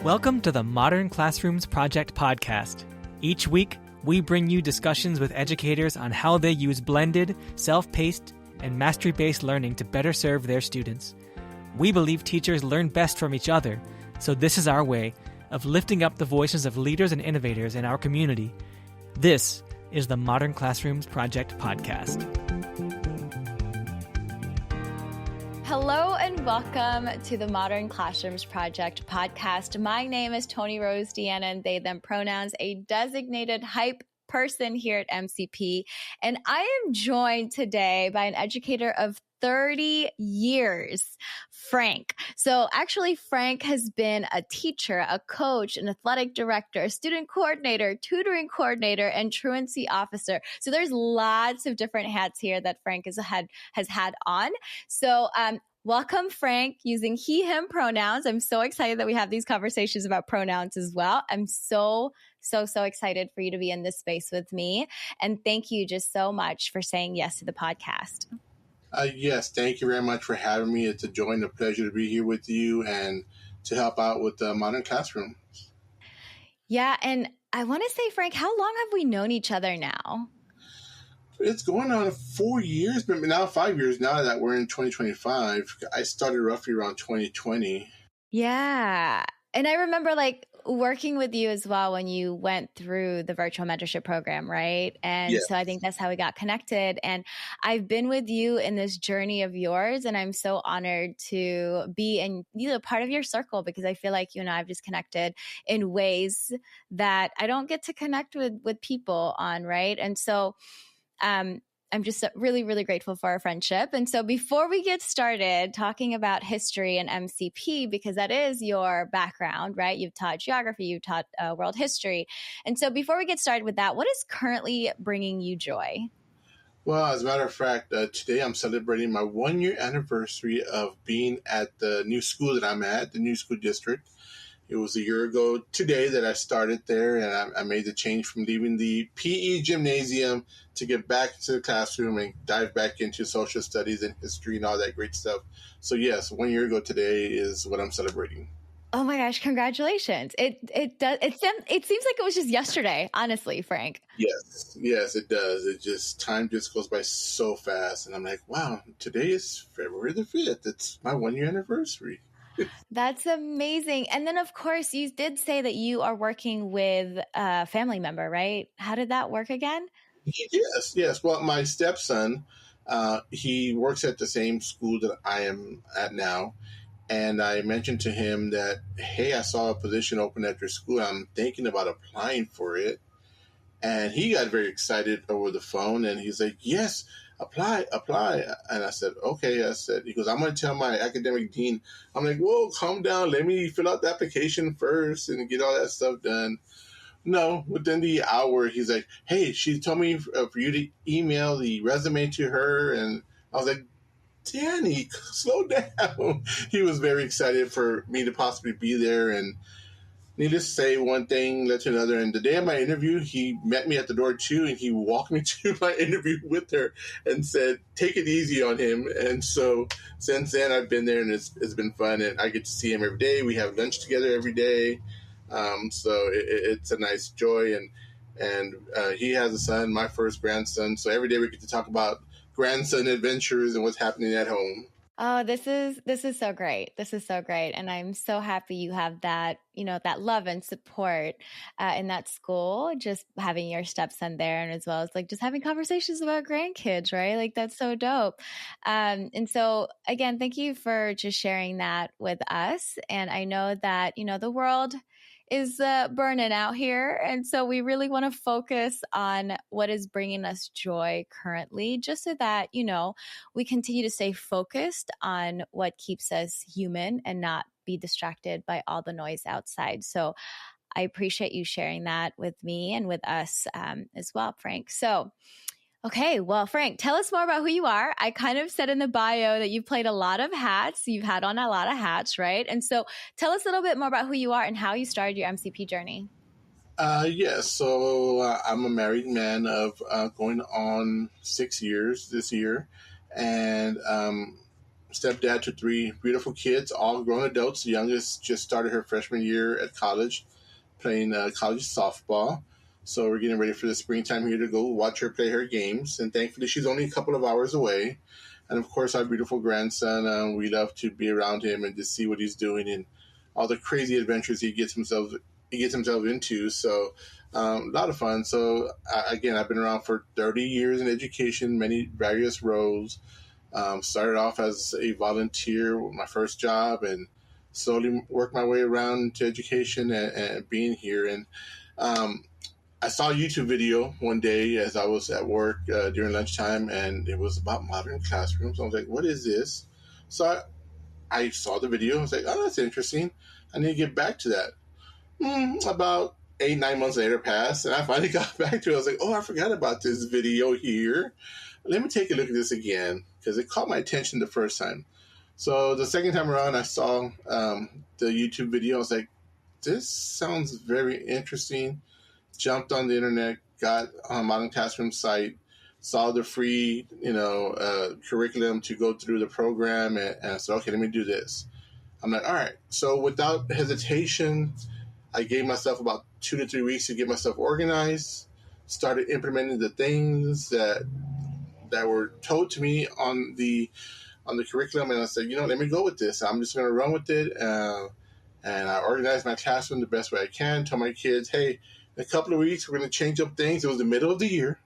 Welcome to the Modern Classrooms Project podcast. Each week, we bring you discussions with educators on how they use blended, self-paced, and mastery-based learning to better serve their students. We believe teachers learn best from each other, so this is our way of lifting up the voices of leaders and innovators in our community. This is the Modern Classrooms Project podcast. Hello and welcome to the Modern Classrooms Project podcast. My name is Tony Rose Deanna, and they, them pronouns, a designated hype person here at MCP. And I am joined today by an educator of 30 years, Frank. So actually, Frank has been a teacher, a coach, an athletic director, a student coordinator, tutoring coordinator, and truancy officer. So there's lots of different hats here that Frank has had on. So welcome, Frank, using he, him pronouns. I'm so excited that we have these conversations about pronouns as well. I'm so excited for you to be in this space with me. And thank you just so much for saying yes to the podcast. Yes, thank you very much for having me. It's a joy and a pleasure to be here with you and to help out with the Modern Classroom. Yeah, and I want to say, Frank, how long have we known each other now? It's going on 4 years, but now 5 years now that we're in 2025. I started roughly around 2020. Yeah. And I remember working with you as well when you went through the virtual mentorship program, right? And Yes. So I think that's how we got connected. And I've been with you in this journey of yours, and I'm so honored to be in part of your circle, because I feel like you and I have just connected in ways that I don't get to connect with people on, right? And so I'm just really, really grateful for our friendship. And so before we get started talking about history and MCP, because that is your background, right? You've taught geography, you've taught world history. And so before we get started with that, what is currently bringing you joy? Well, as a matter of fact, today I'm celebrating my 1 year anniversary of being at the new school that I'm at, the new school district. It was a year ago today that I started there, and I made the change from leaving the PE gymnasium to get back to the classroom and dive back into social studies and history and all that great stuff. So yes, 1 year ago today is what I'm celebrating. Oh my gosh, congratulations. It seems like it was just yesterday, honestly, Frank. Yes, it does. Time just goes by so fast. And I'm like, wow, today is February the 5th. It's my 1 year anniversary. That's amazing. And then, of course, you did say that you are working with a family member, right? How did that work again? Yes. Well, my stepson, he works at the same school that I am at now. And I mentioned to him that, hey, I saw a position open at your school. I'm thinking about applying for it. And he got very excited over the phone. And he's like, yes, apply. And I said, okay. He goes, I'm going to tell my academic dean. I'm like, whoa, calm down. Let me fill out the application first and get all that stuff done. No, within the hour, he's like, hey, she told me for you to email the resume to her. And I was like, Danny, slow down. He was very excited for me to possibly be there. And needless to say, one thing led to another. And the day of my interview, he met me at the door too, and he walked me to my interview with her and said, take it easy on him. And so since then, I've been there, and it's been fun. And I get to see him every day. We have lunch together every day. So it's a nice joy. And he has a son, my first grandson. So every day we get to talk about grandson adventures and what's happening at home. Oh, this is so great. This is so great. And I'm so happy you have that, that love and support in that school, just having your stepson there, and as well as just having conversations about grandkids, right? That's so dope. And so again, thank you for just sharing that with us. And I know that, the world is burning out here. And so we really want to focus on what is bringing us joy currently, just so that, we continue to stay focused on what keeps us human and not be distracted by all the noise outside. So I appreciate you sharing that with me and with us as well, Frank. So okay, well, Frank, tell us more about who you are. I kind of said in the bio that you've played a lot of hats. You've had on a lot of hats, right? And so tell us a little bit more about who you are and how you started your MCP journey. Yes, so I'm a married man of going on 6 years this year. And stepdad to three beautiful kids, all grown adults. The youngest just started her freshman year at college, playing college softball. So we're getting ready for the springtime here to go watch her play her games. And thankfully, she's only a couple of hours away. And of course, our beautiful grandson, we love to be around him and just see what he's doing and all the crazy adventures he gets himself into. So a lot of fun. So again, I've been around for 30 years in education, many various roles. Started off as a volunteer with my first job and slowly worked my way around to education and being here. And I saw a YouTube video one day as I was at work during lunchtime, and it was about modern classrooms. I was like, what is this? So I saw the video. I was like, oh, that's interesting. I need to get back to that. About 8-9 months later passed, and I finally got back to it. I was like, oh, I forgot about this video here. Let me take a look at this again, because it caught my attention the first time. So the second time around, I saw the YouTube video. I was like, this sounds very interesting. Jumped on the internet, got on Modern Classroom site, saw the free, curriculum to go through the program, and I said, okay, let me do this. I'm like, all right. So without hesitation, I gave myself about 2 to 3 weeks to get myself organized, started implementing the things that were told to me on the curriculum, and I said, let me go with this. I'm just going to run with it, and I organized my classroom the best way I can. Told my kids, hey, in a couple of weeks we're going to change up things. It was the middle of the year.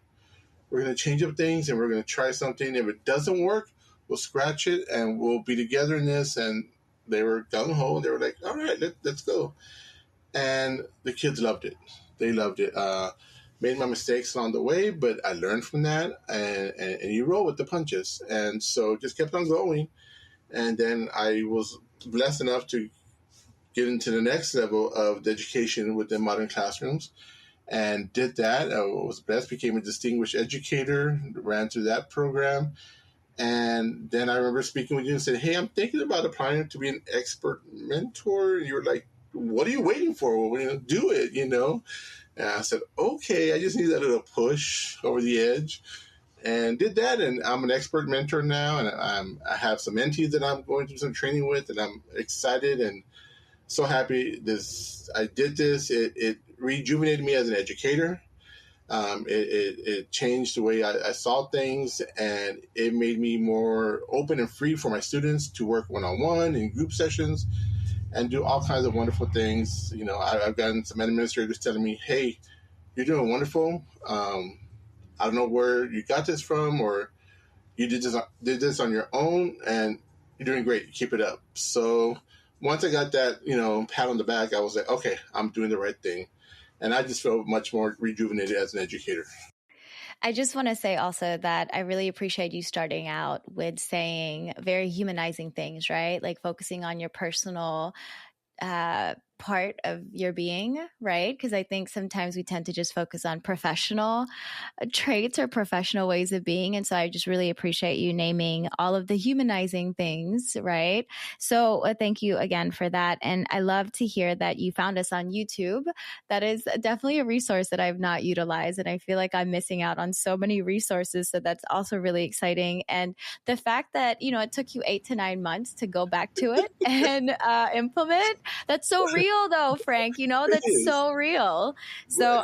We're going to change up things, and we're going to try something. If it doesn't work, we'll scratch it, and we'll be together in this. And they were gung-ho. They were like, all right, let's go. And the kids loved it. They loved it. Made my mistakes along the way, but I learned from that, and you roll with the punches. And so just kept on going. And then I was blessed enough to get into the next level of education within Modern Classrooms, and did that. I was blessed, became a distinguished educator, ran through that program. And then I remember speaking with you and said, hey, I'm thinking about applying to be an expert mentor. And you were like, what are you waiting for? Well, do it, And I said, okay, I just need that little push over the edge. And did that, and I'm an expert mentor now, and I have some mentees that I'm going through some training with, and I'm excited and so happy I did this. It rejuvenated me as an educator. It changed the way I saw things, and it made me more open and free for my students to work one-on-one in group sessions and do all kinds of wonderful things. I've gotten some administrators telling me, hey, you're doing wonderful. I don't know where you got this from, or you did this on your own, and you're doing great. Keep it up. So once I got that, pat on the back, I was like, okay, I'm doing the right thing. And I just felt much more rejuvenated as an educator. I just want to say also that I really appreciate you starting out with saying very humanizing things, right? Like focusing on your personal part of your being, right? Because I think sometimes we tend to just focus on professional traits or professional ways of being. And so I just really appreciate you naming all of the humanizing things, right? So thank you again for that. And I love to hear that you found us on YouTube. That is definitely a resource that I've not utilized. And I feel like I'm missing out on so many resources. So that's also really exciting. And the fact that, it took you 8 to 9 months to go back to it and implement, that's so real though, Frank, that's so real. So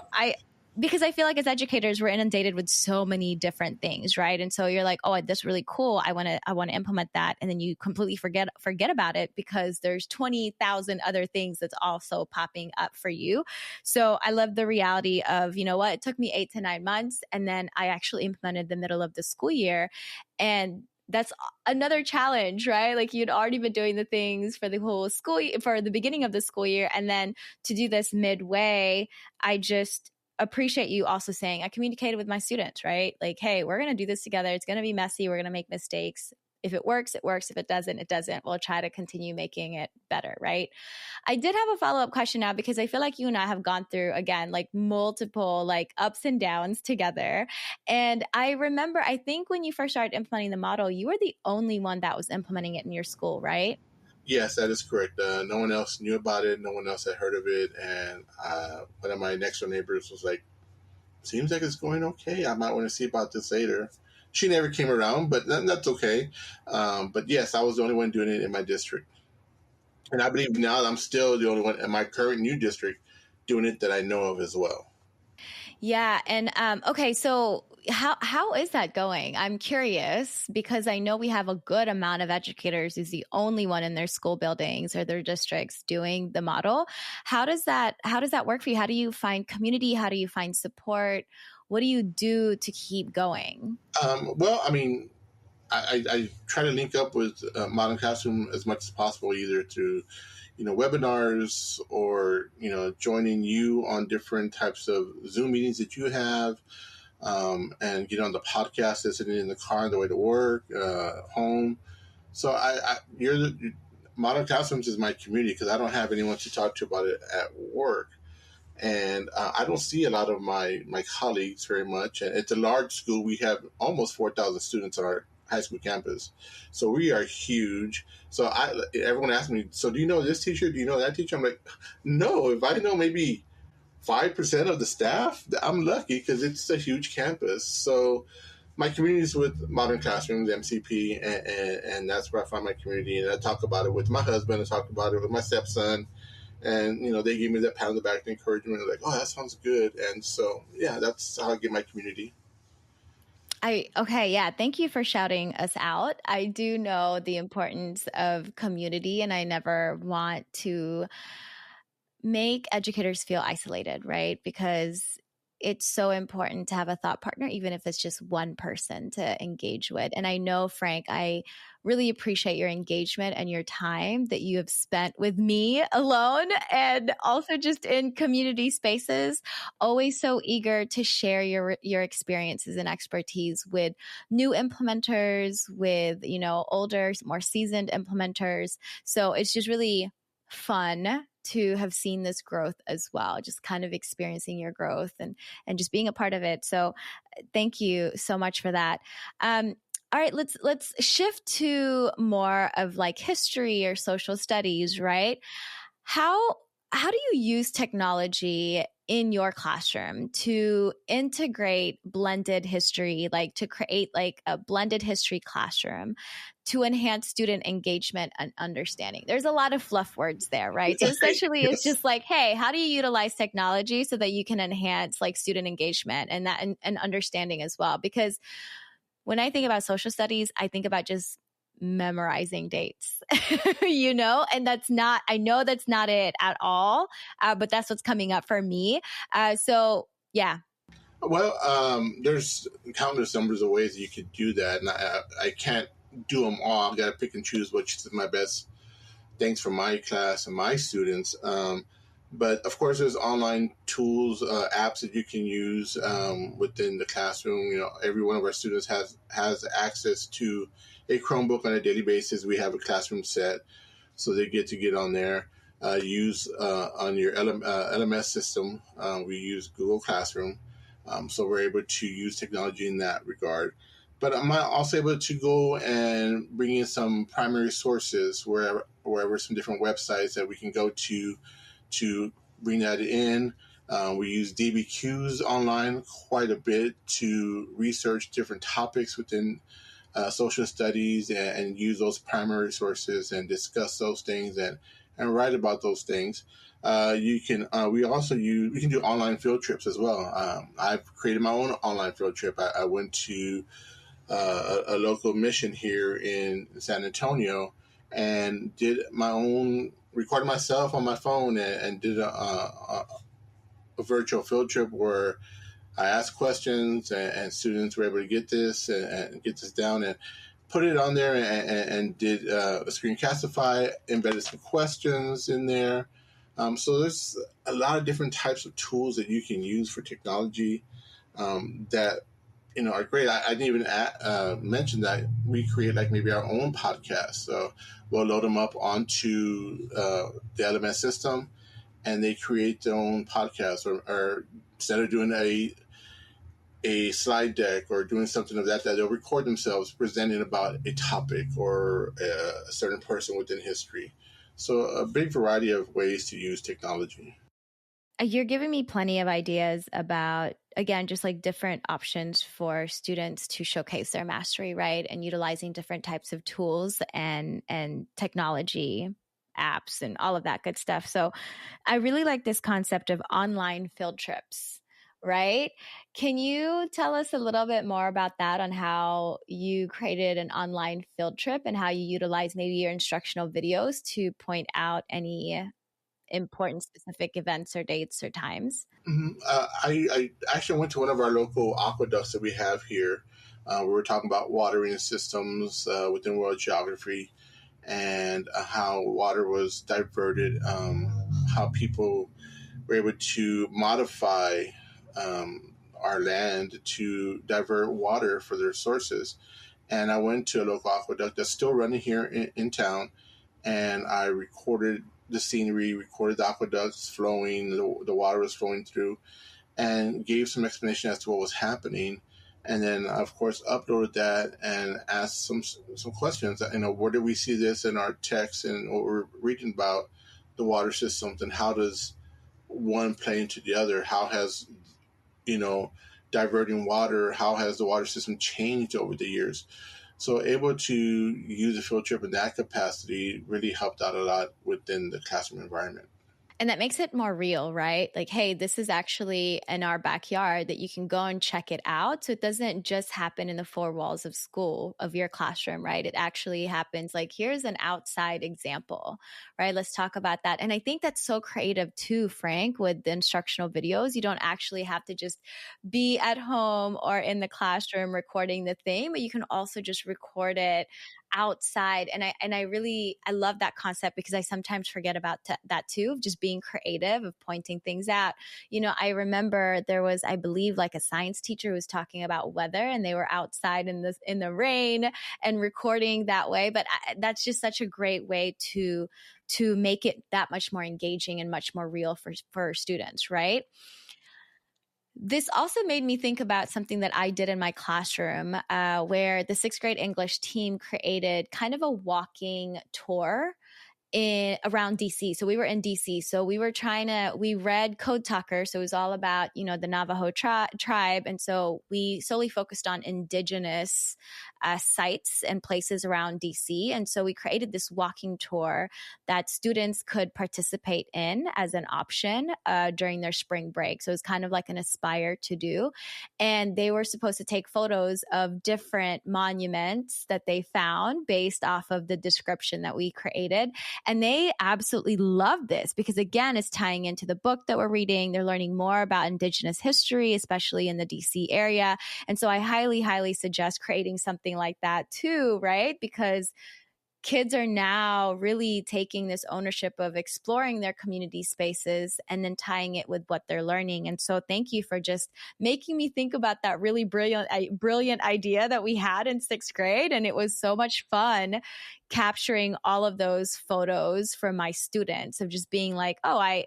because I feel like as educators, we're inundated with so many different things, right? And so you're like, oh, that's really cool. I want to implement that. And then you completely forget about it because there's 20,000 other things that's also popping up for you. So I love the reality of, it took me 8 to 9 months. And then I actually implemented the middle of the school year. And that's another challenge, right? Like you'd already been doing the things for the whole for the beginning of the school year. And then to do this midway, I just appreciate you also saying, I communicated with my students, right? Like, hey, we're going to do this together. It's going to be messy. We're going to make mistakes. If it works, it works. If it doesn't, it doesn't. We'll try to continue making it better, right? I did have a follow-up question now because I feel like you and I have gone through, again, like multiple like ups and downs together. And I remember, I think when you first started implementing the model, you were the only one that was implementing it in your school, right? Yes, that is correct. No one else knew about it. No one else had heard of it. And one of my next door neighbors was like, seems like it's going okay. I might want to see about this later. she never came around, but that's okay. But yes, I was the only one doing it in my district. And I believe now I'm still the only one in my current new district doing it that I know of as well. Yeah. And okay, so how is that going? I'm curious because I know we have a good amount of educators who's the only one in their school buildings or their districts doing the model. How does that work for you? How do you find community? How do you find support? What do you do to keep going? Well, I mean, I try to link up with Modern Classroom as much as possible, either through, webinars or, joining you on different types of Zoom meetings that you have, and get on the podcast, listening in the car on the way to work, home. So Modern Classrooms is my community because I don't have anyone to talk to about it at work. And I don't see a lot of my colleagues very much. And it's a large school. We have almost 4,000 students on our high school campus. So we are huge. So everyone asks me, so do you know this teacher? Do you know that teacher? I'm like, no, if I know maybe 5% of the staff, I'm lucky because it's a huge campus. So my community is with Modern Classrooms, MCP, and that's where I find my community. And I talk about it with my husband. I talk about it with my stepson. And, they gave me that pat on the back and encouragement. Like, oh, that sounds good. And so, yeah, that's how I get my community. Okay. Yeah. Thank you for shouting us out. I do know the importance of community, and I never want to make educators feel isolated, right? Because it's so important to have a thought partner, even if it's just one person to engage with. And I know, Frank, I really appreciate your engagement and your time that you have spent with me alone and also just in community spaces. Always so eager to share your experiences and expertise with new implementers, with, older, more seasoned implementers. So it's just really fun to have seen this growth as well, just kind of experiencing your growth and just being a part of it. So thank you so much for that. All right, let's shift to more of like history or social studies, right? How do you use technology in your classroom to integrate blended history, like to create like a blended history classroom to enhance student engagement and understanding? There's a lot of fluff words there, right? So essentially it's just like, hey, how do you utilize technology so that you can enhance like student engagement and that and understanding as well? Because when I think about social studies, I think about just memorizing dates, and I know that's not it at all, but that's what's coming up for me. So yeah. Well, there's countless numbers of ways that you could do that. And I can't do them all. I've got to pick and choose which is my best things for my class and my students. But of course, there's online tools, apps that you can use within the classroom. Every one of our students has access to a Chromebook on a daily basis. We have a classroom set, so they get on there. Use on your LMS system, we use Google Classroom, so we're able to use technology in that regard. But I'm also able to go and bring in some primary sources wherever some different websites that we can go to bring that in. We use DBQs online quite a bit to research different topics within social studies and use those primary sources and discuss those things and write about those things. We can do online field trips as well. I've created my own online field trip. I went to a local mission here in San Antonio and recorded myself on my phone and did a virtual field trip where I asked questions and students were able to get this and get this down and put it on there and did a screencastify, embedded some questions in there. So there's a lot of different types of tools that you can use for technology that are great. I didn't even mention that we create like maybe our own podcast. So we'll load them up onto the LMS system, and they create their own podcast, or instead of doing a slide deck or doing something of that, they'll record themselves presenting about a topic or a certain person within history. So a big variety of ways to use technology. You're giving me plenty of ideas about again, just like different options for students to showcase their mastery, right? And utilizing different types of tools and technology apps and all of that good stuff. So I really like this concept of online field trips, right? Can you tell us a little bit more about that, on how you created an online field trip and how you utilize maybe your instructional videos to point out any important specific events or dates or times? I actually went to one of our local aqueducts that we have here. We were talking about watering systems within world geography, and how water was diverted, how people were able to modify our land to divert water for their sources. And I went to a local aqueduct that's still running here in town, and I recorded the scenery, recorded the aqueducts flowing, the water was flowing through, and gave some explanation as to what was happening. And then, of course, uploaded that and asked some questions. Where did we see this in our text and what we're reading about the water systems, and how does one play into the other? How has, diverting water, how has the water system changed over the years? So able to use a field trip in that capacity really helped out a lot within the classroom environment. And that makes it more real, right? Like, hey, this is actually in our backyard, that you can go and check it out. So it doesn't just happen in the four walls of school, of your classroom, right? It actually happens like, here's an outside example, right? Let's talk about that. And I think that's so creative too, Frank, with the instructional videos. You don't actually have to just be at home or in the classroom recording the thing, but you can also just record it outside. And I love that concept, because I sometimes forget about that too, of just being creative, of pointing things out. I remember there was, I believe, like a science teacher who was talking about weather, and they were outside in the rain and recording that way. But that's just such a great way to make it that much more engaging and much more real for students, right? This also made me think about something that I did in my classroom, where the sixth grade English team created kind of a walking tour around DC. So we were in DC. So we read Code Talker. So it was all about, the Navajo tribe. And so we solely focused on indigenous sites and places around DC. And so we created this walking tour that students could participate in as an option during their spring break. So it was kind of like an Aspire to do. And they were supposed to take photos of different monuments that they found based off of the description that we created. And they absolutely love this, because again, it's tying into the book that we're reading. They're learning more about indigenous history, especially in the DC area. And so I highly, highly suggest creating something like that too, right? Because kids are now really taking this ownership of exploring their community spaces and then tying it with what they're learning. And so thank you for just making me think about that really brilliant idea that we had in sixth grade. And it was so much fun capturing all of those photos from my students, of just being like, oh, I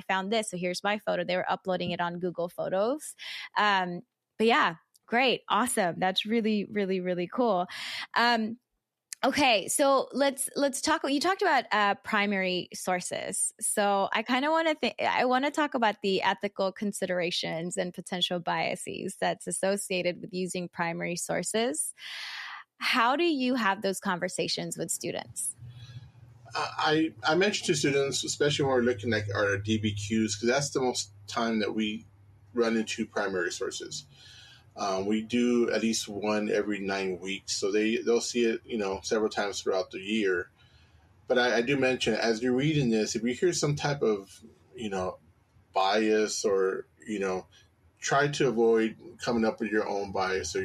found this, so here's my photo. They were uploading it on Google Photos. But yeah, great. Awesome. That's really, really, really cool. Okay, so let's talk. You talked about primary sources, so I kind of want to talk about the ethical considerations and potential biases that's associated with using primary sources. How do you have those conversations with students? I mentioned to students, especially when we're looking at our DBQs, because that's the most time that we run into primary sources. We do at least one every 9 weeks, so they'll see it, several times throughout the year. But I do mention, as you're reading this, if you hear some type of, bias, or, try to avoid coming up with your own bias, or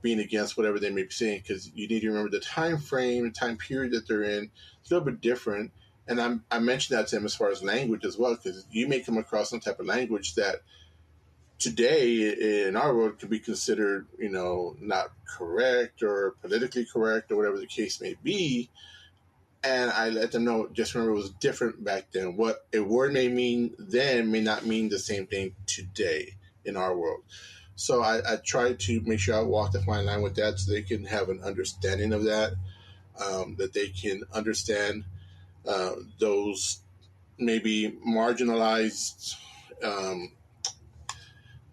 being against whatever they may be saying, because you need to remember the time frame, the time period that they're in. It's a little bit different. And I mentioned that to them as far as language as well, because you may come across some type of language that today in our world could be considered, not correct or politically correct, or whatever the case may be. And I let them know, just remember, it was different back then. What a word may mean then may not mean the same thing today in our world. So I try to make sure I walk the fine line with that, so they can have an understanding of that, that they can understand those maybe marginalized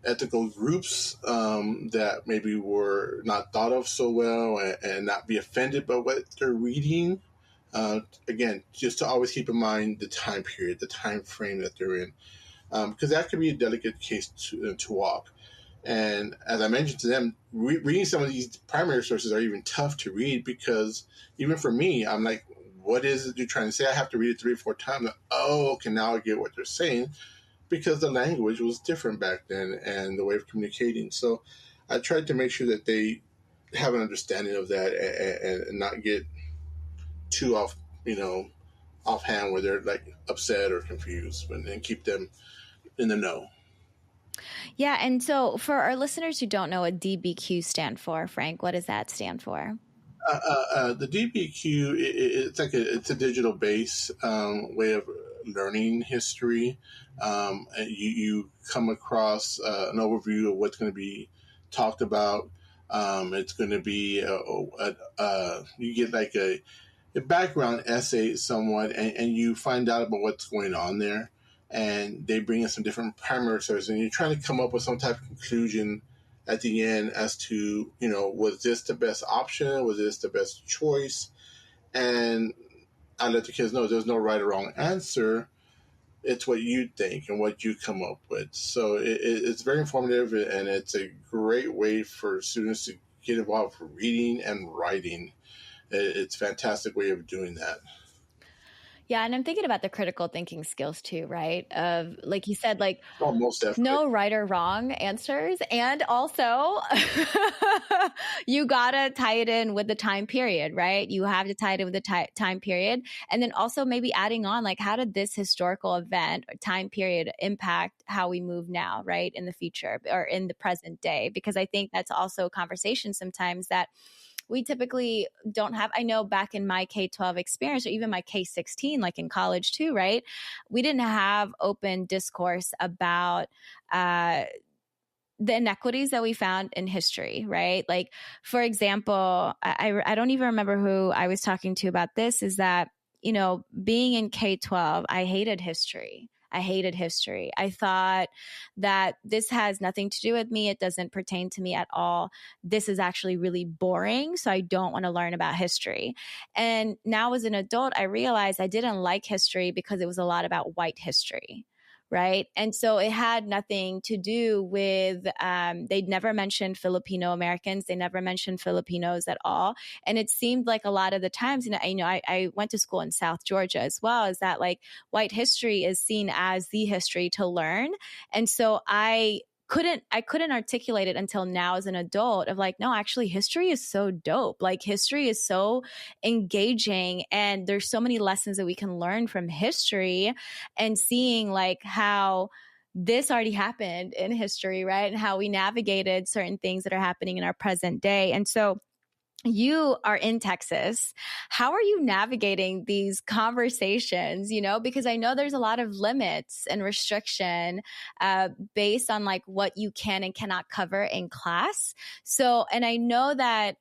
ethical groups that maybe were not thought of so well, and not be offended by what they're reading. Again, just to always keep in mind the time period, the time frame that they're in, because that could be a delicate case to walk. And as I mentioned to them, reading some of these primary sources are even tough to read, because even for me, I'm like, what is it you're trying to say? I have to read it 3 or 4 times. Like, oh, okay, now I get what they're saying, because the language was different back then and the way of communicating. So I tried to make sure that they have an understanding of that, and not get too offhand where they're like upset or confused, and keep them in the know. Yeah. And so for our listeners who don't know what DBQ stand for, Frank, what does that stand for? The DBQ, it's a digital base way of learning history. You come across an overview of what's going to be talked about. It's going to be you get like a background essay somewhat, and you find out about what's going on there. And they bring in some different primary sources, and you're trying to come up with some type of conclusion at the end as to, was this the best option? Was this the best choice? And I let the kids know there's no right or wrong answer. It's what you think and what you come up with. So it's very informative, and it's a great way for students to get involved with reading and writing. It's a fantastic way of doing that. Yeah. And I'm thinking about the critical thinking skills too, right? Of, like you said, like most definitely. No right or wrong answers. And also you got to tie it in with the time period, right? You have to tie it in with the time period. And then also maybe adding on, like, how did this historical event or time period impact how we move now, right? In the future or in the present day? Because I think that's also a conversation sometimes that we typically don't have. I know back in my K-12 experience, or even my K-16, like in college too, right? We didn't have open discourse about the inequities that we found in history, right? Like, for example, I don't even remember who I was talking to about this, is that, being in K-12, I hated history. I thought that this has nothing to do with me. It doesn't pertain to me at all. This is actually really boring. So I don't want to learn about history. And now as an adult, I realized I didn't like history because it was a lot about white history. Right. And so it had nothing to do with, they'd never mentioned Filipino Americans. They never mentioned Filipinos at all. And it seemed like a lot of the times, I went to school in South Georgia as well, is that like white history is seen as the history to learn. And so I couldn't articulate it until now as an adult of like, no, actually history is so dope. Like history is so engaging, and there's so many lessons that we can learn from history, and seeing like how this already happened in history, right? And how we navigated certain things that are happening in our present day. And so you are in Texas. How are you navigating these conversations? Because I know there's a lot of limits and restriction based on like what you can and cannot cover in class. So, and I know that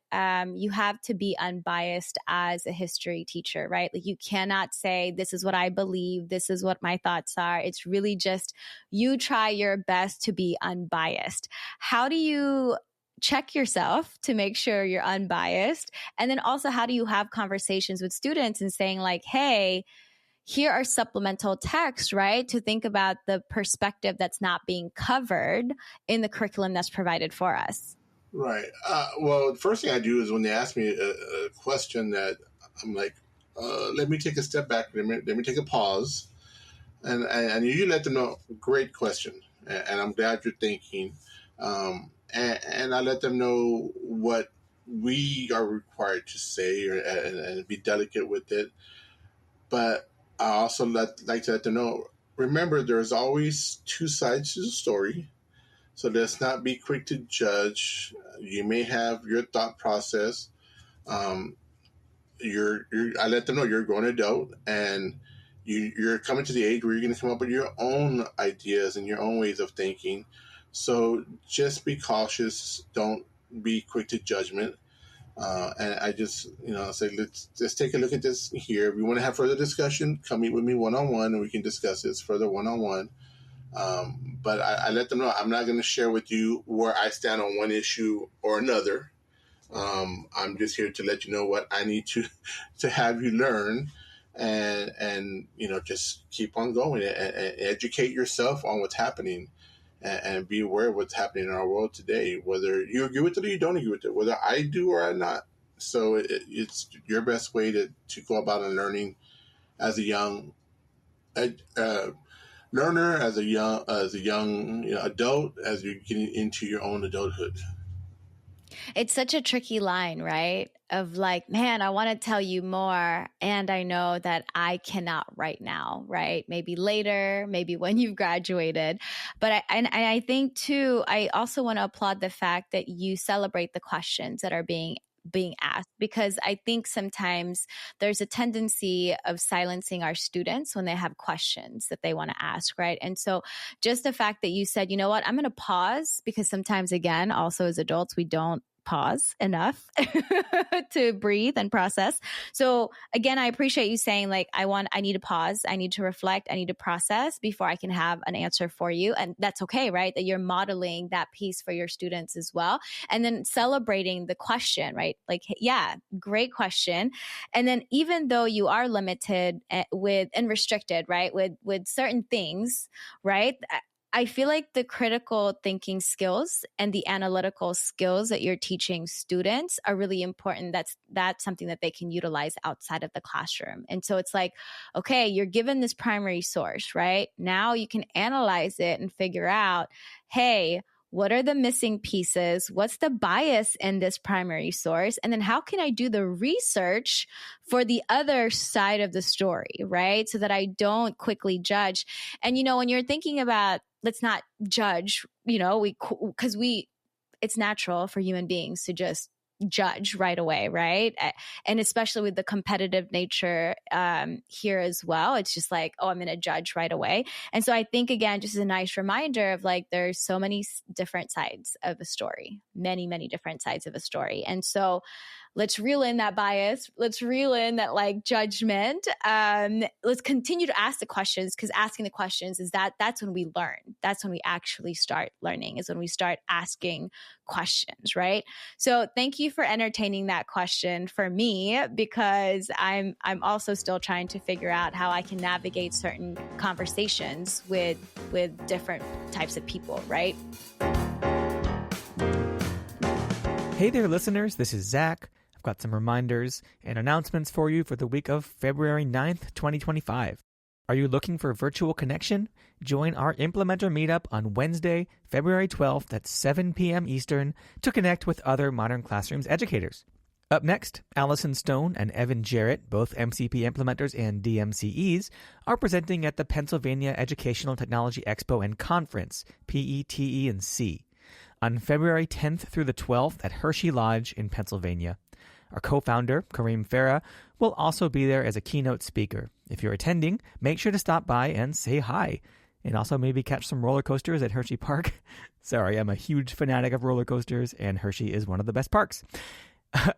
you have to be unbiased as a history teacher, right? Like you cannot say, this is what I believe, this is what my thoughts are. It's really just you try your best to be unbiased. How do you check yourself to make sure you're unbiased? And then also, how do you have conversations with students and saying like, hey, here are supplemental texts, right? To think about the perspective that's not being covered in the curriculum that's provided for us. Right. Well, the first thing I do is when they ask me a question that I'm like, let me take a step back. Let me take a pause. And you let them know, great question. And I'm glad you're thinking. And I let them know what we are required to say, and be delicate with it. But I also like to let them know, remember, there's always 2 sides to the story. So let's not be quick to judge. You may have your thought process. I let them know you're a grown adult, and you're coming to the age where you're going to come up with your own ideas and your own ways of thinking. So just be cautious. Don't be quick to judgment. And I just, say, let's take a look at this here. If you want to have further discussion, come meet with me one-on-one, and we can discuss this further one-on-one. But I let them know I'm not going to share with you where I stand on one issue or another. I'm just here to let you know what I need to have you learn, and just keep on going and educate yourself on what's happening, and be aware of what's happening in our world today, whether you agree with it or you don't agree with it, whether I do or I'm not. So it's your best way to go about and learning as a young learner, as a young adult, as you're getting into your own adulthood. It's such a tricky line, right? Of like, man, I want to tell you more, and I know that I cannot right now, right? Maybe later, maybe when you've graduated. But I think too, I also want to applaud the fact that you celebrate the questions that are being asked, because I think sometimes there's a tendency of silencing our students when they have questions that they want to ask, right? And so just the fact that you said, you know what, I'm going to pause, because sometimes, again, also as adults, we don't pause enough to breathe and process. So again, I appreciate you saying like, I need to pause, I need to reflect, I need to process before I can have an answer for you. And that's okay, right? That you're modeling that piece for your students as well. And then celebrating the question, right? Like, yeah, great question. And then even though you are limited with and restricted, right? With certain things, right? I feel like the critical thinking skills and the analytical skills that you're teaching students are really important. That's something that they can utilize outside of the classroom. And so it's like, okay, you're given this primary source, right? Now you can analyze it and figure out, hey, what are the missing pieces? What's the bias in this primary source? And then how can I do the research for the other side of the story, right? So that I don't quickly judge. And, when you're thinking about, let's not judge, because it's natural for human beings to just judge right away, right? And especially with the competitive nature here as well, it's just like, oh, I'm going to judge right away. And so I think, again, just a nice reminder of like, there's so many different sides of a story, many, many different sides of a story. And so let's reel in that bias. Let's reel in that like judgment. Let's continue to ask the questions, because asking the questions that's when we learn. That's when we actually start learning, is when we start asking questions, right? So thank you for entertaining that question for me, because I'm also still trying to figure out how I can navigate certain conversations with different types of people, right? Hey there, listeners. This is Zach. I've got some reminders and announcements for you for the week of February 9th, 2025. Are you looking for a virtual connection? Join our Implementer Meetup on Wednesday, February 12th at 7 p.m. Eastern to connect with other Modern Classrooms educators. Up next, Allison Stone and Evan Jarrett, both MCP implementers and DMCEs, are presenting at the Pennsylvania Educational Technology Expo and Conference, PETE&C, on February 10th through the 12th at Hershey Lodge in Pennsylvania. Our co-founder, Kareem Farah, will also be there as a keynote speaker. If you're attending, make sure to stop by and say hi. And also maybe catch some roller coasters at Hershey Park. Sorry, I'm a huge fanatic of roller coasters, and Hershey is one of the best parks.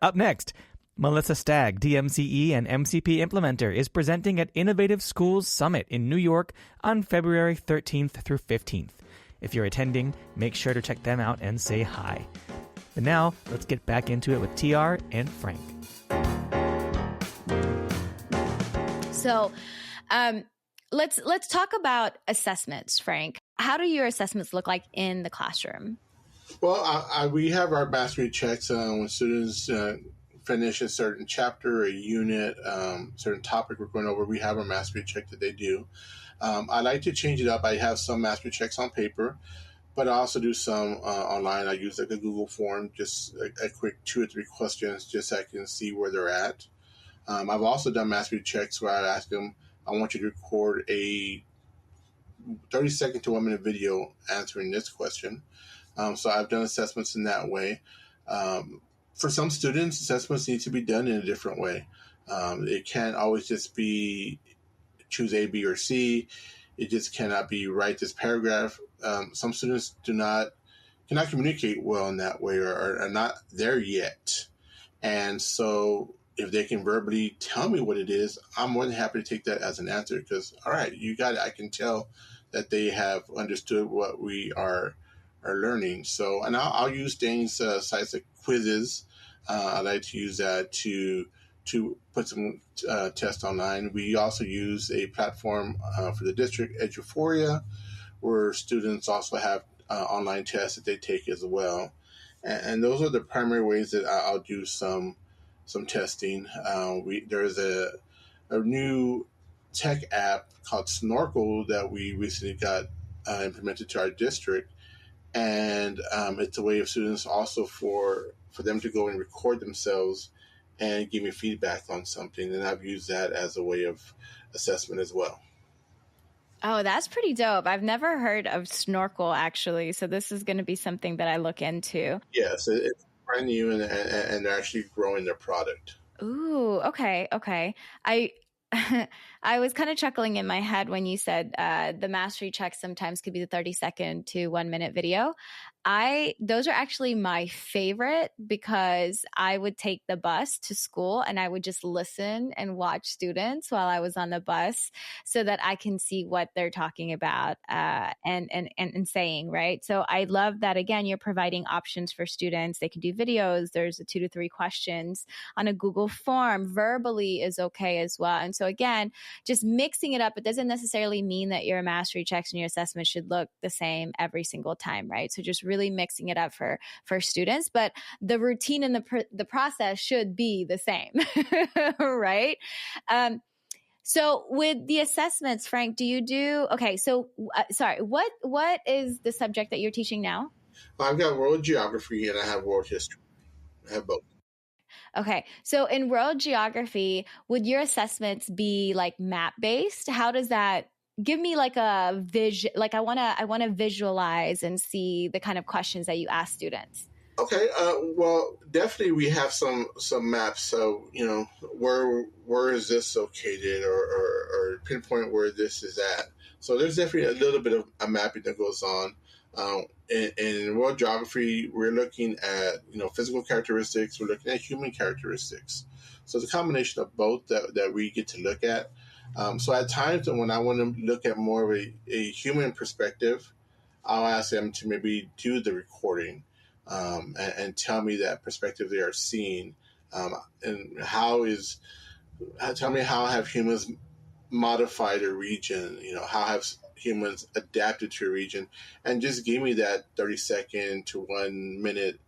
Up next, Melissa Stagg, DMCE and MCP implementer, is presenting at Innovative Schools Summit in New York on February 13th through 15th. If you're attending, make sure to check them out and say hi. But now, let's get back into it with TR and Frank. So, let's talk about assessments, Frank. How do your assessments look like in the classroom? Well, we have our mastery checks when students finish a certain chapter, a unit, certain topic we're going over. We have a mastery check that they do. I like to change it up. I have some mastery checks on paper, but I also do some online. I use like a Google form, just a quick 2 or 3 questions, just so I can see where they're at. I've also done mastery checks where I ask them, I want you to record a 30-second to 1 minute video answering this question. So I've done assessments in that way. For some students, assessments need to be done in a different way. It can't always just be choose A, B, or C. It just cannot be write this paragraph. Some students cannot communicate well in that way, or are not there yet. And so if they can verbally tell me what it is, I'm more than happy to take that as an answer, because, all right, you got it. I can tell that they have understood what we are learning. So, and I'll use things, sites like quizzes. I like to use that to put some tests online. We also use a platform for the district, Eduphoria, where students also have online tests that they take as well. And those are the primary ways that I'll do some testing. There's a new tech app called Snorkel that we recently got implemented to our district, and it's a way of students also for them to go and record themselves and give me feedback on something, and I've used that as a way of assessment as well. Oh, that's pretty dope. I've never heard of Snorkel, actually. So this is going to be something that I look into. Yes, it's brand new, and they're actually growing their product. Ooh, okay. I I was kind of chuckling in my head when you said the mastery check sometimes could be the 30-second to 1-minute video. Those are actually my favorite because I would take the bus to school and I would just listen and watch students while I was on the bus so that I can see what they're talking about and saying, right? So I love that, again, you're providing options for students. They can do videos. There's 2 to 3 questions on a Google form. Verbally is okay as well. And so again, just mixing it up, it doesn't necessarily mean that your mastery checks and your assessment should look the same every single time, right? So just really mixing it up for students, but the routine and the process should be the same, right? So with the assessments, Frank, do you do, okay, so sorry, what is the subject that you're teaching now? I've got world geography and I have world history. I have both. Okay. So in world geography, would your assessments be like map based? How does that give me like a vision? Like I want to visualize and see the kind of questions that you ask students. Okay. Well, definitely we have some maps. So, where is this located or pinpoint where this is at. So there's definitely a little bit of a mapping that goes on. In world geography, we're looking at, physical characteristics. We're looking at human characteristics. So it's a combination of both that we get to look at. So at times when I want to look at more of a human perspective, I'll ask them to maybe do the recording and tell me that perspective they are seeing. And tell me how have humans modified a region, how have humans adapted to a region, and just give me that 30-second to 1 minute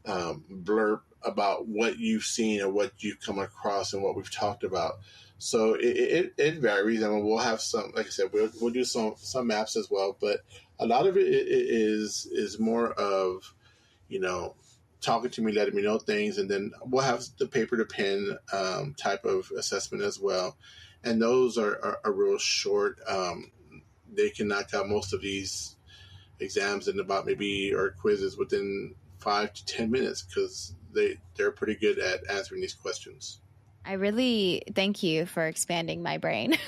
blurb about what you've seen or what you've come across and what we've talked about. So it varies. I mean, we'll have some, like I said, we'll do some maps as well, but a lot of it is more of, talking to me, letting me know things, and then we'll have the paper to pen type of assessment as well. And those are real short. They can knock out most of these exams in about or quizzes within 5 to 10 minutes because they're pretty good at answering these questions. I really thank you for expanding my brain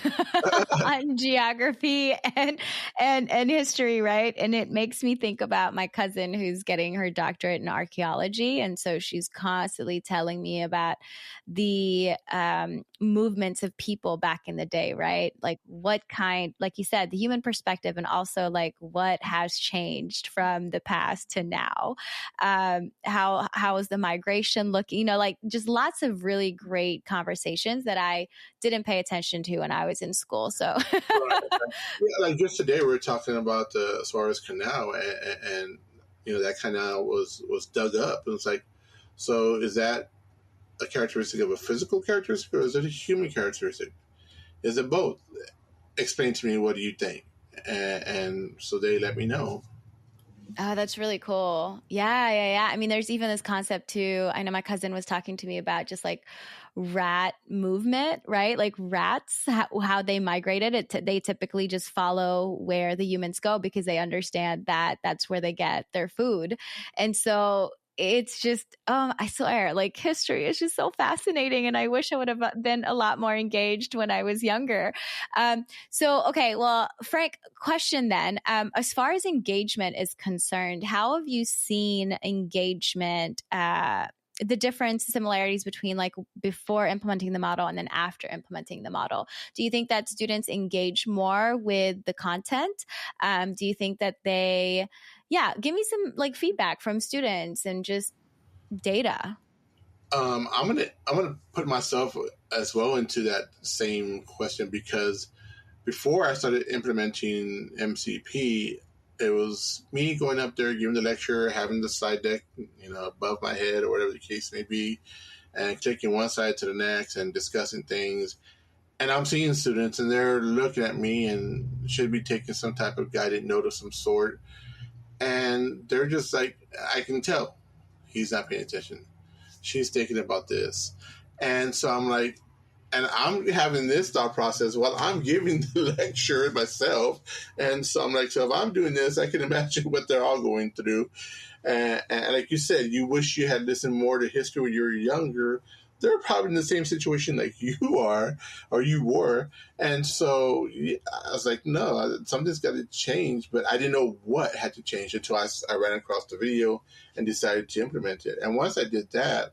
on geography and history, right? And it makes me think about my cousin who's getting her doctorate in archaeology. And so she's constantly telling me about the movements of people back in the day, right? Like what kind, like you said, the human perspective, and also like what has changed from the past to now. How is the migration looking? Like just lots of really great conversations that I didn't pay attention to when I was in school. So, right. Like just today, we were talking about the Suez Canal, and that canal was dug up, and it's like, so is that a characteristic of a physical characteristic, or is it a human characteristic? Is it both? Explain to me. What do you think? And so they let me know. Oh, that's really cool. Yeah. I mean, there's even this concept too. I know my cousin was talking to me about just like rat movement, right? Like rats, how they migrated. They typically just follow where the humans go because they understand that that's where they get their food. And so it's just, I swear, like history is just so fascinating. And I wish I would have been a lot more engaged when I was younger. Okay, well, Frank, question then, as far as engagement is concerned, how have you seen engagement the difference, similarities between like before implementing the model and then after implementing the model. Do you think that students engage more with the content? Do you think that give me some like feedback from students and just data. I'm gonna put myself as well into that same question, because before I started implementing MCP, it was me going up there, giving the lecture, having the slide deck, above my head or whatever the case may be, and clicking one side to the next and discussing things. And I'm seeing students and they're looking at me and should be taking some type of guided note of some sort. And they're just like, I can tell he's not paying attention. She's thinking about this. And so I'm like, and I'm having this thought process while I'm giving the lecture myself. And so I'm like, so if I'm doing this, I can imagine what they're all going through. And like you said, you wish you had listened more to history when you were younger. They're probably in the same situation like you are, or you were. And so I was like, no, something's got to change. But I didn't know what had to change until I ran across the video and decided to implement it. And once I did that,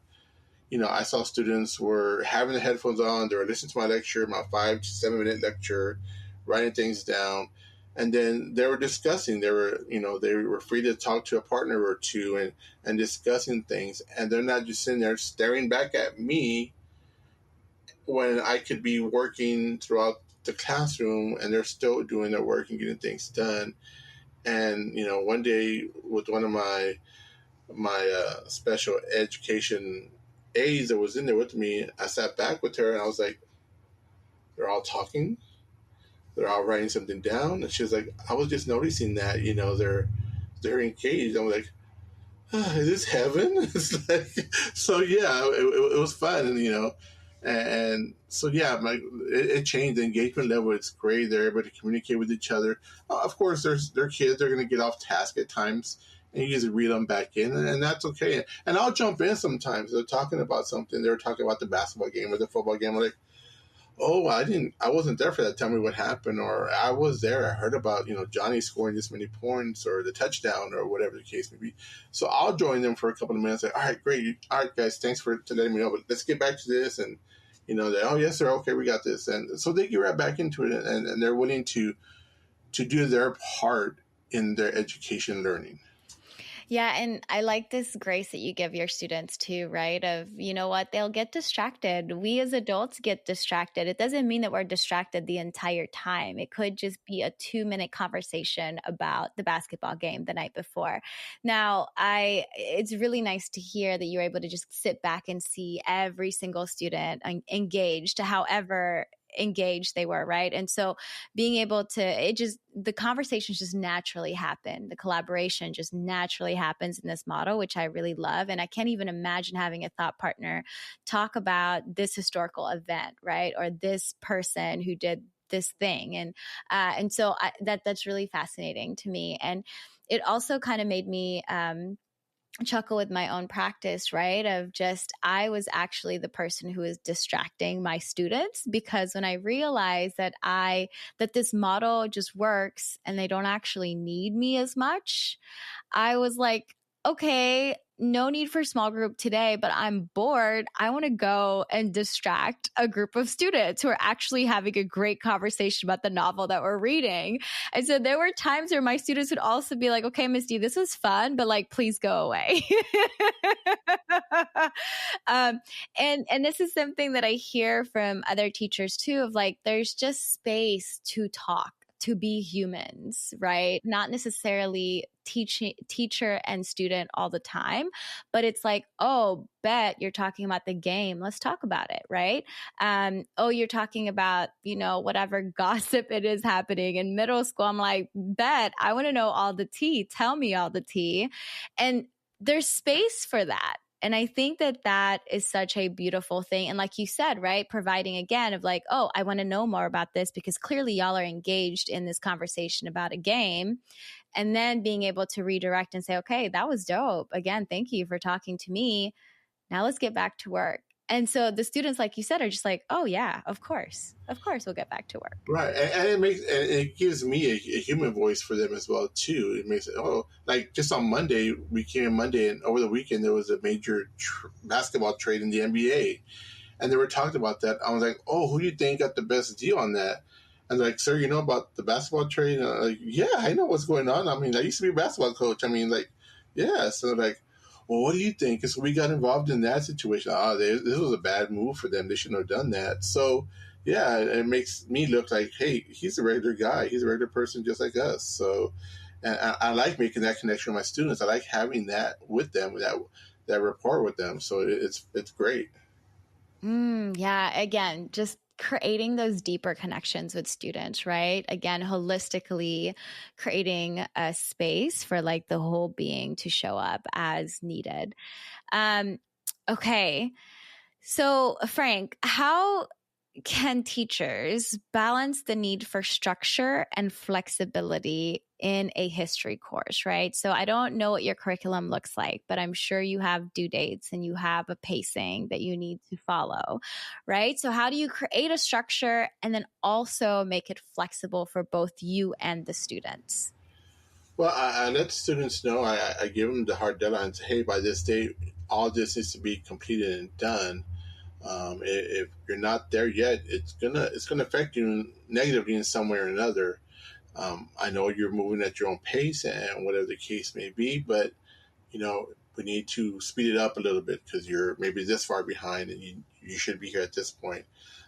I saw students were having the headphones on. They were listening to my lecture, my 5 to 7 minute lecture, writing things down. And then they were discussing. They were free to talk to a partner or two and discussing things. And they're not just sitting there staring back at me when I could be working throughout the classroom, and they're still doing their work and getting things done. And, one day with one of my special education aides that was in there with me, I sat back with her and I was like, they're all talking. They're all writing something down. And she was like, I was just noticing that, they're engaged. I'm like, is this heaven? It's like, so yeah, it was fun. And so, yeah, it changed the engagement level. It's great. They're able to communicate with each other. Of course, they're kids. They're going to get off task at times, and you just reel them back in, and that's okay. And I'll jump in sometimes. They're talking about something. They're talking about the basketball game or the football game. I'm like, oh, I wasn't there for that. Tell me what happened. Or I was there. I heard about, Johnny scoring this many points or the touchdown or whatever the case may be. So I'll join them for a couple of minutes. Like, all right, great. All right, guys, thanks for letting me know. But let's get back to this. And, they, oh, yes, sir. Okay, we got this. And so they get right back into it, and they're willing to do their part in their education learning. Yeah. And I like this grace that you give your students too, right? Of, they'll get distracted. We as adults get distracted. It doesn't mean that we're distracted the entire time. It could just be a 2-minute conversation about the basketball game the night before. Now, it's really nice to hear that you're able to just sit back and see every single student engaged, however engaged they were, right? And so being able to, the conversations just naturally happen. The collaboration just naturally happens in this model, which I really love. And I can't even imagine having a thought partner talk about this historical event, right? Or this person who did this thing. And so that's really fascinating to me. And it also kind of made me, chuckle with my own practice, right? Of just, I was actually the person who was distracting my students, because when I realized that this model just works and they don't actually need me as much, I was like, okay, no need for small group today, but I'm bored. I want to go and distract a group of students who are actually having a great conversation about the novel that we're reading. And so there were times where my students would also be like, okay, Miss D, this was fun, but like, please go away. And this is something that I hear from other teachers too, of like, there's just space to talk, to be humans, right? Not necessarily teacher and student all the time, but it's like, oh, bet you're talking about the game. Let's talk about it, right? Oh, you're talking about, whatever gossip it is happening in middle school. I'm like, bet I want to know all the tea. Tell me all the tea. And there's space for that. And I think that is such a beautiful thing. And like you said, right, providing again of like, oh, I want to know more about this because clearly y'all are engaged in this conversation about a game. And then being able to redirect and say, okay, that was dope. Again, thank you for talking to me. Now let's get back to work. And so the students, like you said, are just like, oh yeah, of course we'll get back to work. Right, and it gives me a human voice for them as well too. It makes it like just on Monday, we came Monday, and over the weekend there was a major basketball trade in the NBA, and they were talking about that. I was like, oh, who do you think got the best deal on that? And they're like, sir, you know about the basketball trade? And I'm like, yeah, I know what's going on. I mean, I used to be a basketball coach. I mean, like, yeah. So like, well, what do you think? And so we got involved in that situation. This was a bad move for them. They shouldn't have done that. So yeah, it makes me look like, hey, he's a regular guy. He's a regular person just like us. So, and I like making that connection with my students. I like having that with them, that rapport with them. So it's great. Yeah. Again, just creating those deeper connections with students, right? Again, holistically creating a space for like the whole being to show up as needed. Okay. So Frank, how can teachers balance the need for structure and flexibility in a history course, right? So I don't know what your curriculum looks like, but I'm sure you have due dates and you have a pacing that you need to follow, right? So how do you create a structure and then also make it flexible for both you and the students? Well, I let students know. I give them the hard deadlines. Hey, by this date, all this needs to be completed and done. If you're not there yet, it's gonna affect you negatively in some way or another. I know you're moving at your own pace and whatever the case may be, but we need to speed it up a little bit because you're maybe this far behind and you should be here at this point.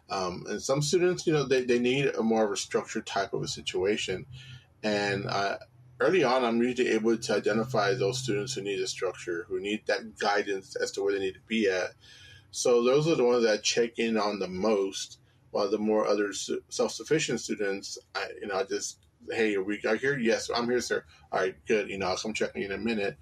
And some students, they need a more of a structured type of a situation. And early on, I'm usually able to identify those students who need a structure, who need that guidance as to where they need to be at. So those are the ones that I check in on the most, while the more other self-sufficient students, I just, hey, are we here? Yes, I'm here, sir. All right, good. I'll come check on you in a minute.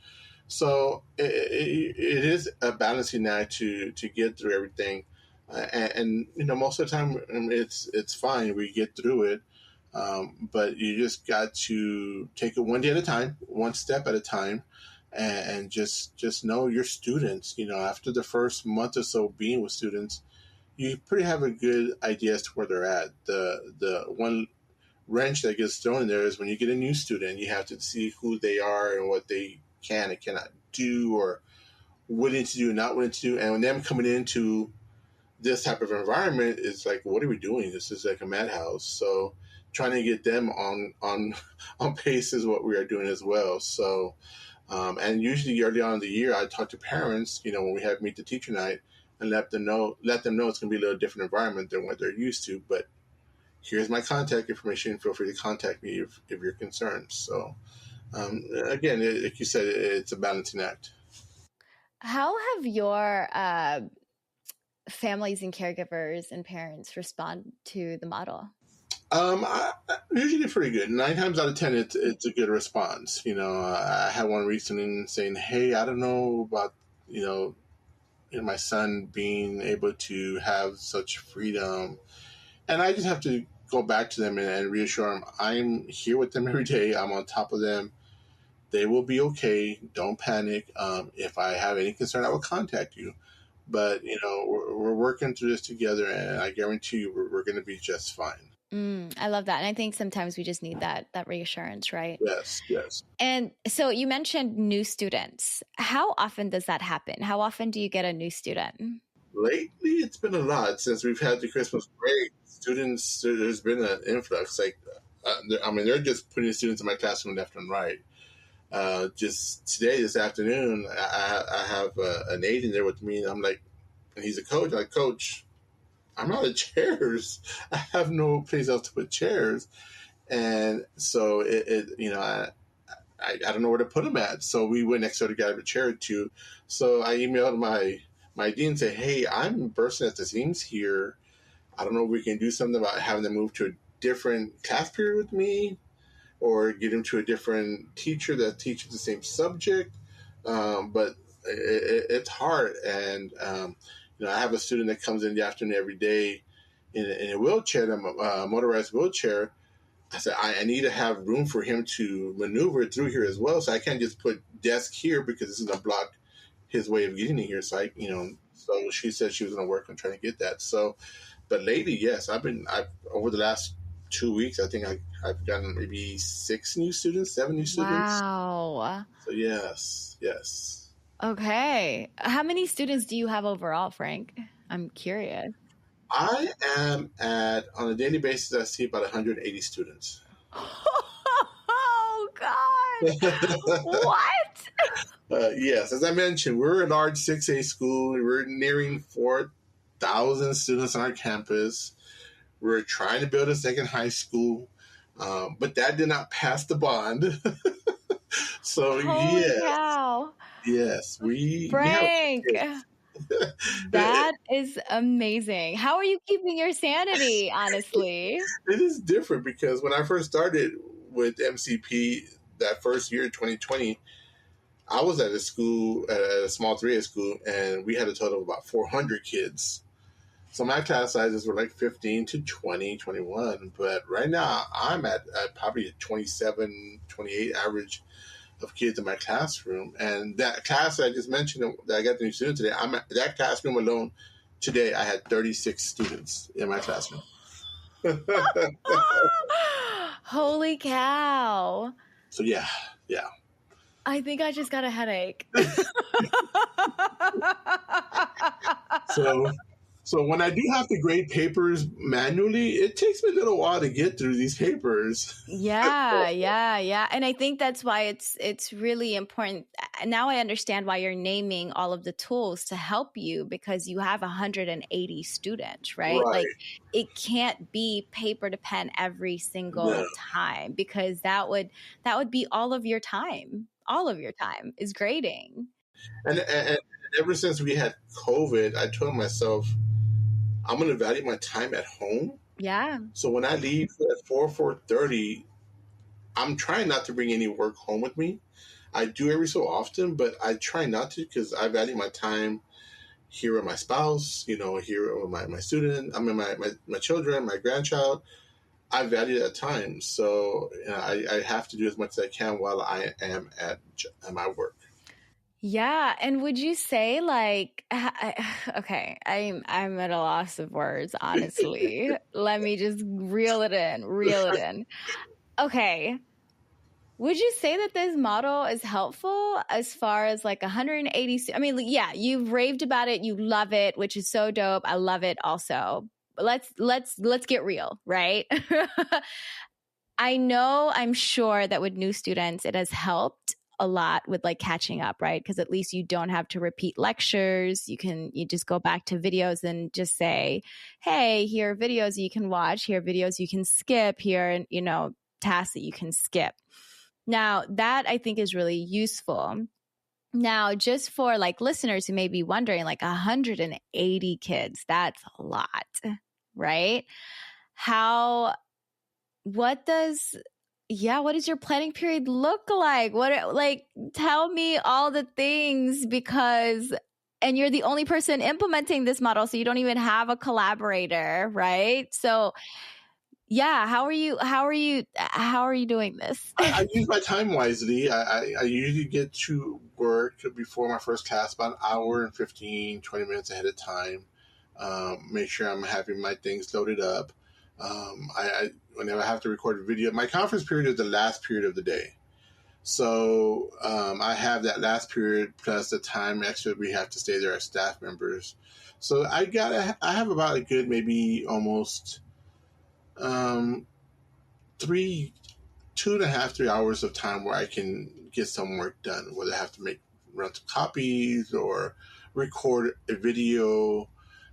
So it is a balancing act to get through everything. And most of the time it's fine. We get through it. But you just got to take it one day at a time, one step at a time. And just know your students. After the first month or so being with students, you pretty have a good idea as to where they're at. The one wrench that gets thrown in there is when you get a new student, you have to see who they are and what they can and cannot do, or willing to do, not willing to do. And when them coming into this type of environment, it's like, what are we doing? This is like a madhouse. So trying to get them on pace is what we are doing as well. So. And usually early on in the year, I talk to parents, when we have Meet the Teacher Night, and let them know it's going to be a little different environment than what they're used to. But here's my contact information. Feel free to contact me if you're concerned. So, again, like you said, it's a balancing act. How have your families and caregivers and parents respond to the model? Usually pretty good. 9 times out of 10, it's a good response. I had one recently saying, "Hey, I don't know about my son being able to have such freedom," and I just have to go back to them and reassure them I'm here with them every day. I'm on top of them. They will be okay. Don't panic. If I have any concern, I will contact you. But we're working through this together, and I guarantee you, we're going to be just fine. I love that. And I think sometimes we just need that reassurance, right? Yes. And so you mentioned new students. How often does that happen? How often do you get a new student? Lately, it's been a lot since we've had the Christmas break. Students, there's been an influx. Like, they're just putting students in my classroom left and right. Just today, this afternoon, I have an aide in there with me, and I'm like, and he's a coach. I'm like, Coach, I'm out of chairs. I have no place else to put chairs. And so I don't know where to put them at. So we went next door to get a chair or two. So I emailed my dean and said, hey, I'm bursting at the seams here. I don't know if we can do something about having them move to a different class period with me, or get them to a different teacher that teaches the same subject. But it's hard. And, I have a student that comes in the afternoon every day in a wheelchair, a motorized wheelchair. I said, I need to have room for him to maneuver through here as well. So I can't just put desk here because this is going to block his way of getting in here. So So she said she was going to work on trying to get that. So, but lately, yes, I've over the last 2 weeks, I think I've gotten maybe 7 new students. Wow. So yes. Okay. How many students do you have overall, Frank? I'm curious. I am on a daily basis, I see about 180 students. Oh, God. What? Yes, as I mentioned, we're a large 6A school. We're nearing 4,000 students on our campus. We're trying to build a second high school, but that did not pass the bond. So, Holy cow. yes, we Frank, have that is amazing. How are you keeping your sanity, honestly? It is different because when I first started with MCP that first year, 2020, I was at a school, at a small 3A school, and we had a total of about 400 kids. So my class sizes were like 15 to 20, 21. But right now, I'm at probably a 27, 28 average of kids in my classroom. And that class I just mentioned that I got the new student today, I'm at that classroom alone. Today, I had 36 students in my classroom. Holy cow. So, yeah. I think I just got a headache. So when I do have to grade papers manually, it takes me a little while to get through these papers. Yeah. And I think that's why it's really important. Now I understand why you're naming all of the tools to help you, because you have 180 students, right? Like it can't be paper to pen every single time, because that would be all of your time. All of your time is grading. And ever since we had COVID, I told myself, I'm going to value my time at home. Yeah. So when I leave at 4:30, I'm trying not to bring any work home with me. I do every so often, but I try not to, because I value my time here with my spouse, here with my student, my children, my grandchild. I value that time. So I have to do as much as I can while I am at my work. Yeah. And would you say, like, okay, I'm at a loss of words, honestly. Let me just reel it in. Okay. Would you say that this model is helpful as far as like 180? I mean, yeah, you've raved about it. You love it, which is so dope. I love it also. But let's get real, right? I'm sure that with new students, it has helped a lot with like catching up, right? Because at least you don't have to repeat lectures. You just go back to videos and just say, hey, here are videos you can watch, here are videos you can skip, here are, tasks that you can skip. Now, that I think is really useful. Now, just for like listeners who may be wondering, like 180 kids, that's a lot, right? What does your planning period look like? Tell me all the things, and you're the only person implementing this model, so you don't even have a collaborator, right? So yeah, how are you doing this? I use my time wisely. I usually get to work before my first class about an hour and 15, 20 minutes ahead of time. Make sure I'm having my things loaded up. Whenever I have to record a video, my conference period is the last period of the day. So I have that last period plus the time extra we have to stay there as staff members. So I have about a good maybe almost 2.5, 3 hours of time where I can get some work done, whether I have to run some copies or record a video.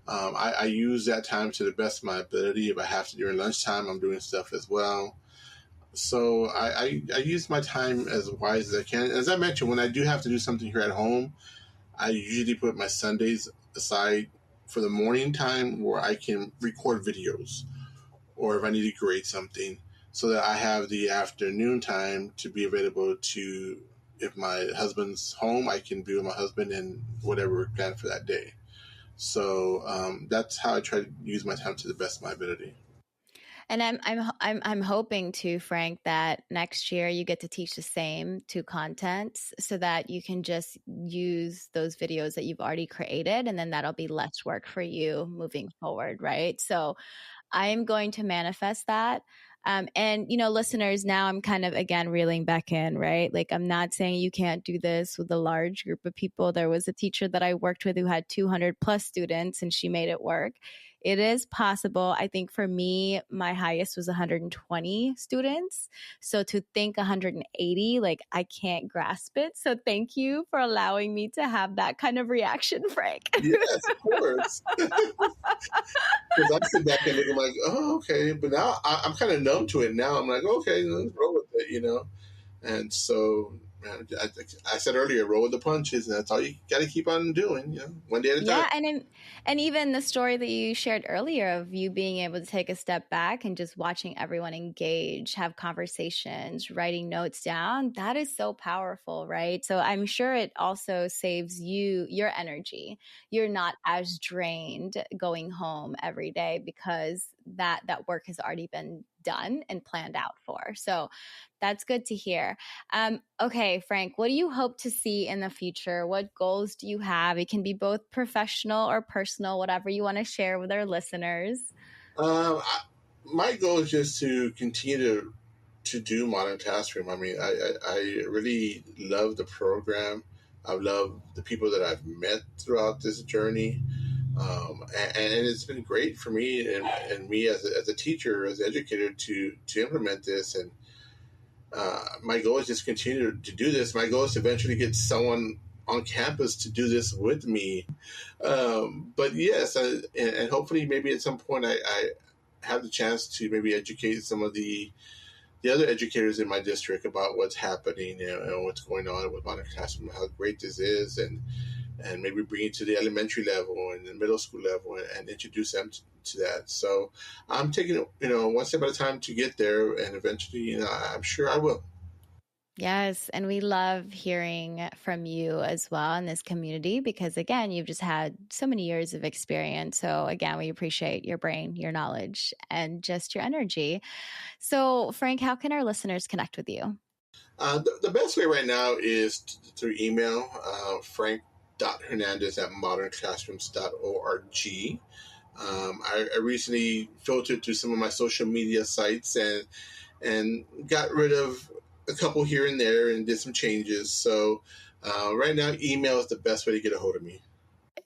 I use that time to the best of my ability. If I have to during lunchtime, I'm doing stuff as well. So I use my time as wise as I can. As I mentioned, when I do have to do something here at home, I usually put my Sundays aside for the morning time where I can record videos, or if I need to grade something, so that I have the afternoon time to be available to, if my husband's home, I can be with my husband and whatever we're planned for that day. So that's how I try to use my time to the best of my ability. And I'm hoping too, Frank, that next year you get to teach the same to contents so that you can just use those videos that you've already created, and then that'll be less work for you moving forward, right? So I am going to manifest that. And, listeners, now I'm kind of, again, reeling back in, right? Like, I'm not saying you can't do this with a large group of people. There was a teacher that I worked with who had 200 plus students, and she made it work. It is possible. I think for me, my highest was 120 students. So to think 180, like, I can't grasp it. So thank you for allowing me to have that kind of reaction, Frank. Yes, of course. Because I sit back and look, I'm like, oh, okay. But now I'm kind of numb to it now. I'm like, okay, let's roll with it, And so I said earlier, roll with the punches, and that's all you got to keep on doing, one day at a time. Yeah, and even the story that you shared earlier of you being able to take a step back and just watching everyone engage, have conversations, writing notes down, that is so powerful, right? So I'm sure it also saves you your energy. You're not as drained going home every day because that work has already been done and planned out for. So that's good to hear. Okay, Frank, what do you hope to see in the future? What goals do you have? It can be both professional or personal, whatever you want to share with our listeners. My goal is just to continue to do Modern Classroom. I mean, I really love the program. I love the people that I've met throughout this journey. And it's been great for me and me as a teacher, as an educator to implement this. And my goal is just continue to do this. My goal is to eventually get someone on campus to do this with me. But yes, and hopefully maybe at some point I have the chance to maybe educate some of the other educators in my district about what's happening and what's going on with Modern Classroom, how great this is, and maybe bring it to the elementary level and the middle school level and introduce them to that. So I'm taking it, one step at a time to get there, and eventually, I'm sure I will. Yes. And we love hearing from you as well in this community because, again, you've just had so many years of experience. So, again, we appreciate your brain, your knowledge, and just your energy. So, Frank, how can our listeners connect with you? The best way right now is through email, frank.hernandez@modernclassrooms.org. I recently filtered through some of my social media sites and got rid of a couple here and there and did some changes. So right now, email is the best way to get a hold of me.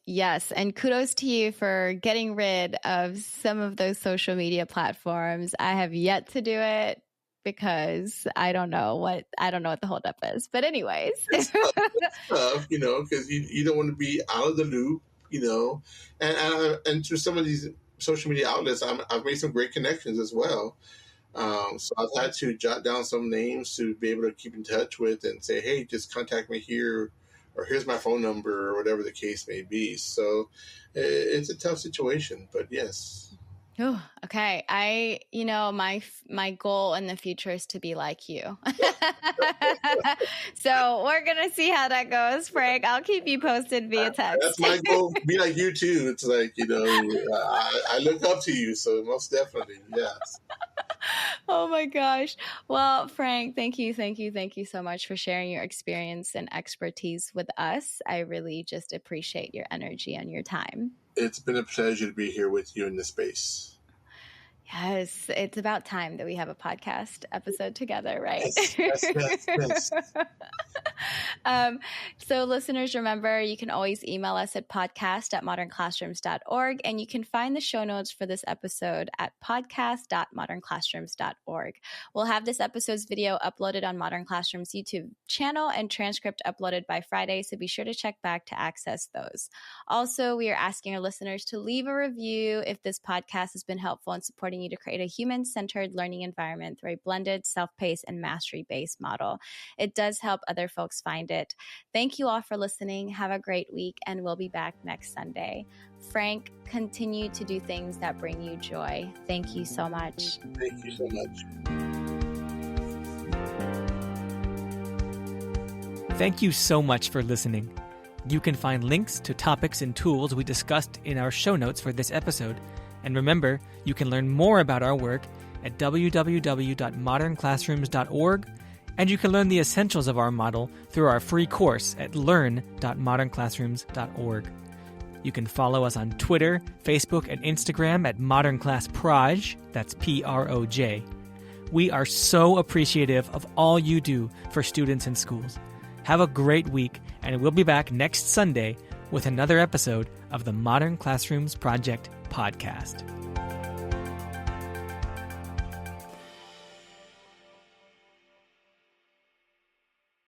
Yes. And kudos to you for getting rid of some of those social media platforms. I have yet to do it because I don't know what the holdup is. But anyways. It's tough, because you don't want to be out of the loop, and through some of these social media outlets, I've made some great connections as well. So I've had to jot down some names to be able to keep in touch with and say, hey, just contact me here, or here's my phone number, or whatever the case may be. So it's a tough situation, but yes. Oh, okay. My goal in the future is to be like you. So we're going to see how that goes, Frank. I'll keep you posted via text. That's my goal. Be like you too. It's like, I look up to you. So most definitely. Yes. Oh my gosh. Well, Frank, thank you so much for sharing your experience and expertise with us. I really just appreciate your energy and your time. It's been a pleasure to be here with you in this space. Yes, it's about time that we have a podcast episode together, right? Yes. So listeners, remember, you can always email us at podcast@modernclassrooms.org, and you can find the show notes for this episode at podcast.modernclassrooms.org. We'll have this episode's video uploaded on Modern Classroom's YouTube channel and transcript uploaded by Friday, so be sure to check back to access those. Also, we are asking our listeners to leave a review if this podcast has been helpful in supporting you to create a human-centered learning environment through a blended, self-paced, and mastery-based model. It does help other folks find it. Thank you all for listening. Have a great week, and we'll be back next Sunday. Frank, continue to do things that bring you joy. Thank you so much. Thank you so much. Thank you so much for listening. You can find links to topics and tools we discussed in our show notes for this episode. And remember, you can learn more about our work at www.modernclassrooms.org, and you can learn the essentials of our model through our free course at learn.modernclassrooms.org. You can follow us on Twitter, Facebook, and Instagram at Modern Class Proj, that's Proj. We are so appreciative of all you do for students in schools. Have a great week, and we'll be back next Sunday with another episode of the Modern Classrooms Project podcast.